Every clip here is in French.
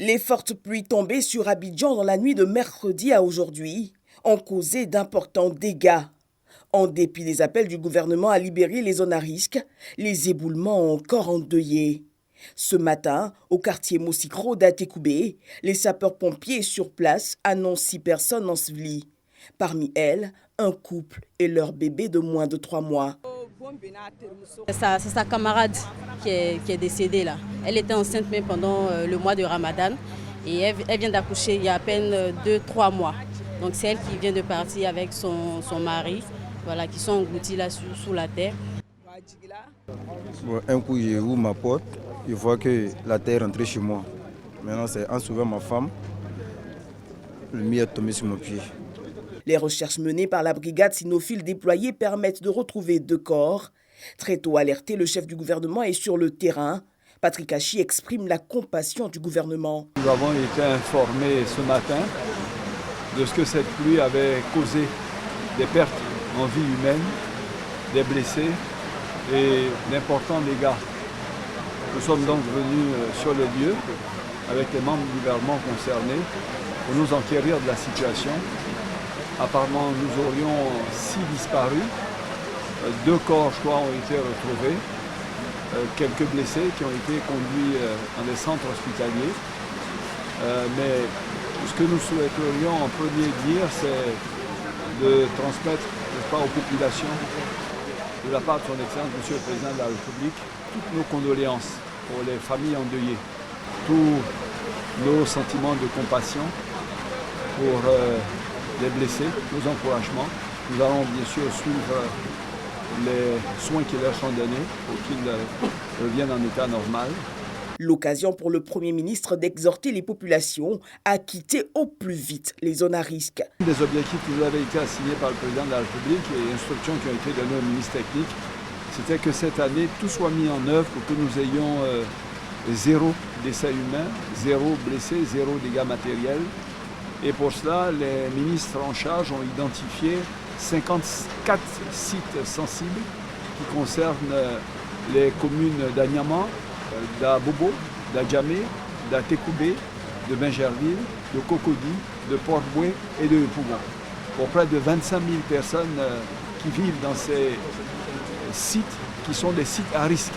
Les fortes pluies tombées sur Abidjan dans la nuit de mercredi à aujourd'hui ont causé d'importants dégâts. En dépit des appels du gouvernement à libérer les zones à risque, les éboulements ont encore endeuillé. Ce matin, au quartier Mosikro d'Atekoubé, les sapeurs-pompiers sur place annoncent 6 personnes ensevelies. Parmi elles, un couple et leur bébé de moins de 3 mois. C'est sa camarade qui est décédée là. Elle était enceinte même pendant le mois de Ramadan et elle vient d'accoucher il y a à peine 2-3 mois. Donc c'est elle qui vient de partir avec son mari, voilà, qui sont engloutis là sous la terre. Bon, un coup j'ai ouvert ma porte, je vois que la terre est rentrée chez moi. Maintenant c'est en sauvant ma femme, le mien est tombé sur mon pied. Les recherches menées par la brigade cynophile déployée permettent de retrouver 2 corps. Très tôt alerté, le chef du gouvernement est sur le terrain. Patrick Hachi exprime la compassion du gouvernement. Nous avons été informés ce matin de ce que cette pluie avait causé, des pertes en vie humaine, des blessés et d'importants dégâts. Nous sommes donc venus sur le lieu avec les membres du gouvernement concernés pour nous enquérir de la situation. Apparemment, nous aurions 6 disparus. 2 corps, je crois, ont été retrouvés. Quelques blessés qui ont été conduits dans des centres hospitaliers. Mais ce que nous souhaiterions en premier dire, c'est de transmettre, n'est-ce pas, aux populations, de la part de son Excellence, Monsieur le Président de la République, toutes nos condoléances pour les familles endeuillées, tous nos sentiments de compassion pour les blessés, nos encouragements. Nous allons bien sûr suivre les soins qui leur sont donnés pour qu'ils reviennent en état normal. L'occasion pour le Premier ministre d'exhorter les populations à quitter au plus vite les zones à risque. Un des objectifs qui nous avaient été assignés par le Président de la République et instructions qui ont été données au ministre technique, c'était que cette année, tout soit mis en œuvre pour que nous ayons 0 décès humain, 0 blessés, 0 dégâts matériels. Et pour cela, les ministres en charge ont identifié 54 sites sensibles qui concernent les communes d'Anyama, d'Abobo, d'Adjamé, d'Atekoubé, de Bingerville, de Cocody, de Port-Boué et de Pougon. Pour près de 25 000 personnes qui vivent dans ces sites qui sont des sites à risque.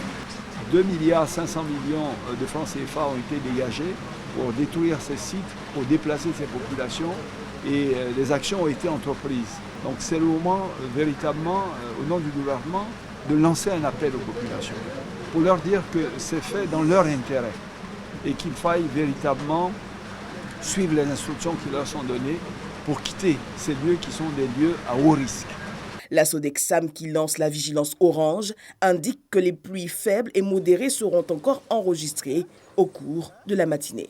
2,5 milliards de francs CFA ont été dégagés pour détruire ces sites, pour déplacer ces populations et des actions ont été entreprises. Donc c'est le moment véritablement, au nom du gouvernement, de lancer un appel aux populations pour leur dire que c'est fait dans leur intérêt et qu'il faille véritablement suivre les instructions qui leur sont données pour quitter ces lieux qui sont des lieux à haut risque. La Sodexam, qui lance la vigilance orange, indique que les pluies faibles et modérées seront encore enregistrées au cours de la matinée.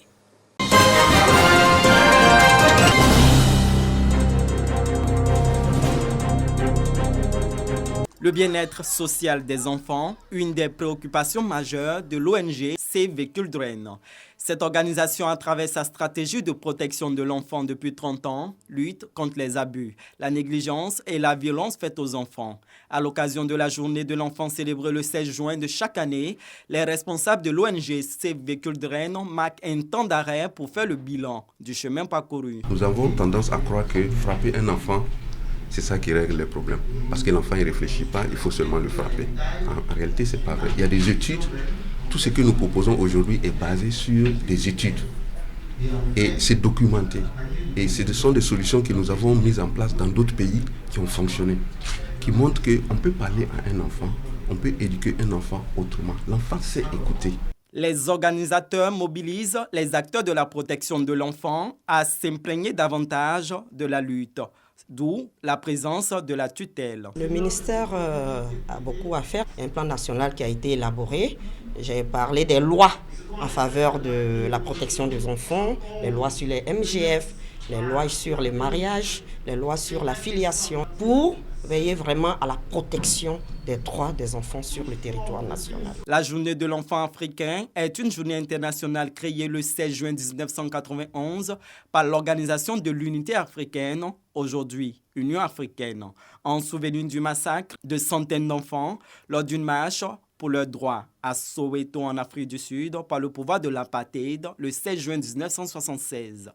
Le bien-être social des enfants, une des préoccupations majeures de l'ONG Save Children. Cette organisation, à travers sa stratégie de protection de l'enfant depuis 30 ans, lutte contre les abus, la négligence et la violence faites aux enfants. À l'occasion de la journée de l'enfant célébrée le 16 juin de chaque année, les responsables de l'ONG Save Children marquent un temps d'arrêt pour faire le bilan du chemin parcouru. Nous avons tendance à croire que frapper un enfant, c'est ça qui règle les problèmes. Parce que l'enfant ne réfléchit pas, il faut seulement le frapper. En réalité, ce n'est pas vrai. Il y a des études. Tout ce que nous proposons aujourd'hui est basé sur des études. Et c'est documenté. Et ce sont des solutions que nous avons mises en place dans d'autres pays qui ont fonctionné. Qui montrent qu'on peut parler à un enfant, on peut éduquer un enfant autrement. L'enfant sait écouter. Les organisateurs mobilisent les acteurs de la protection de l'enfant à s'imprégner davantage de la lutte. D'où la présence de la tutelle. Le ministère a beaucoup à faire. Il y a un plan national qui a été élaboré. J'ai parlé des lois en faveur de la protection des enfants, les lois sur les MGF, les lois sur les mariages, les lois sur la filiation, pour veiller vraiment à la protection des droits des enfants sur le territoire national. La journée de l'enfant africain est une journée internationale créée le 16 juin 1991 par l'Organisation de l'Unité africaine, aujourd'hui Union africaine, en souvenir du massacre de centaines d'enfants lors d'une marche pour leurs droits à Soweto en Afrique du Sud par le pouvoir de l'apartheid le 16 juin 1976.